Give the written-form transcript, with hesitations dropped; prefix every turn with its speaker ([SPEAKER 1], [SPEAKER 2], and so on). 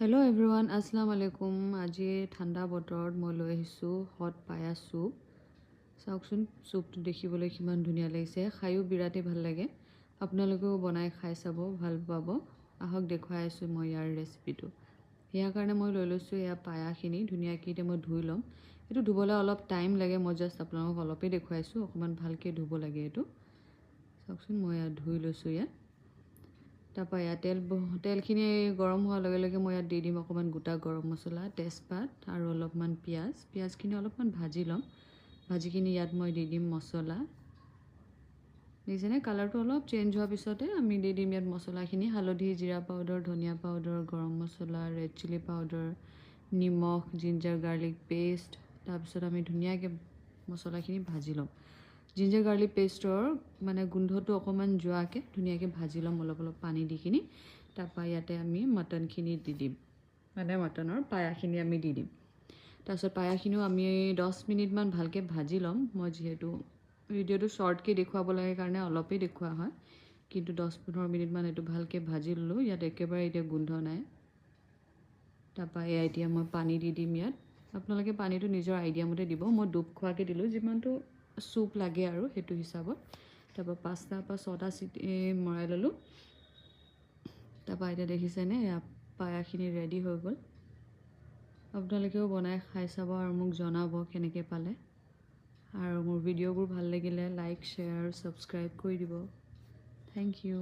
[SPEAKER 1] Hello' everyone, আসসালামু আলাইকুম। আজি ঠাণ্ডা বতৰত মই লৈ আহিছোঁ হট পায়া চুপ। চাওকচোন, চুপটো দেখিবলৈ কিমান ধুনীয়া লাগিছে, খায়ো বিৰাটেই ভাল লাগে। আপোনালোকেও বনাই খাই চাব, ভাল পাব। আহক দেখুৱাই আছোঁ মই ইয়াৰ ৰেচিপিটো। ইয়াৰ কাৰণে মই লৈ লৈছোঁ এয়া পায়াখিনি ধুনীয়াকৈ এতিয়া মই ধুই ল'ম। এইটো ধুবলৈ অলপ টাইম লাগে, মই জাষ্ট আপোনালোকক অলপেই দেখুৱাইছোঁ, অকণমান ভালকৈ ধুব লাগে এইটো। চাওকচোন, মই ইয়াত ধুই লৈছোঁ ইয়াত। তাৰপৰা ইয়াত তেলখিনি গৰম হোৱাৰ লগে লগে মই ইয়াত দি দিম অকণমান গোটা গৰম মছলা, তেজপাত আৰু অলপমান পিঁয়াজখিনি অলপমান ভাজি ল'ম। ভাজিখিনি ইয়াত মই দি দিম মছলা। দেখিছেনে, কালাৰটো অলপ চেঞ্জ হোৱাৰ পিছতে আমি দি দিম ইয়াত মছলাখিনি: হালধি, জিৰা পাউডাৰ, ধনিয়া পাউডাৰ, গৰম মছলা, ৰেড চিলি পাউডাৰ, নিমখ, জিঞ্জাৰ গাৰ্লিক পেষ্ট। তাৰপিছত আমি ধুনীয়াকৈ মছলাখিনি ভাজি ল'ম। জিঞ্জাৰ গাৰ্লিক পেষ্টৰ গোন্ধটো অকণমান যোৱাকৈ ধুনীয়াকৈ ভাজি ল'ম অলপ পানী দি কিনি। তাৰপৰা ইয়াতে আমি মটনখিনি দি দিম, মটনৰ পায়াখিনি আমি দি দিম। তাৰপিছত পায়াখিনিও আমি 10 মিনিটমান ভালকৈ ভাজি ল'ম। মই যিহেতু ভিডিঅ'টো শ্বৰ্টকৈ দেখুৱাব লাগে কাৰণে অলপেই দেখুওৱা হয়, কিন্তু 10-15 মিনিটমান এইটো ভালকৈ ভাজি ল'লোঁ। ইয়াত একেবাৰে এতিয়া গোন্ধ নাই। তাৰপৰা এতিয়া মই পানী দি দিম ইয়াত। আপোনালোকে পানীটো নিজৰ আইডিয়া মতে দিব। মই ডুব খোৱাকৈ দিলোঁ, যিমানটো চুপ লাগে আৰু সেইটো হিচাপত। তাৰপৰা 5টা বা 6টা চিটি মৰাই ল'লোঁ। তাৰপৰা এতিয়া দেখিছেনে, পায়াখিনি ৰেডি হৈ গ'ল। আপোনালোকেও বনাই খাই চাব আৰু মোক জনাব কেনেকৈ পালে। আৰু মোৰ ভিডিঅ'বোৰ ভাল লাগিলে লাইক, শ্বেয়াৰ, ছাবস্ক্ৰাইব কৰি দিব। Thank U.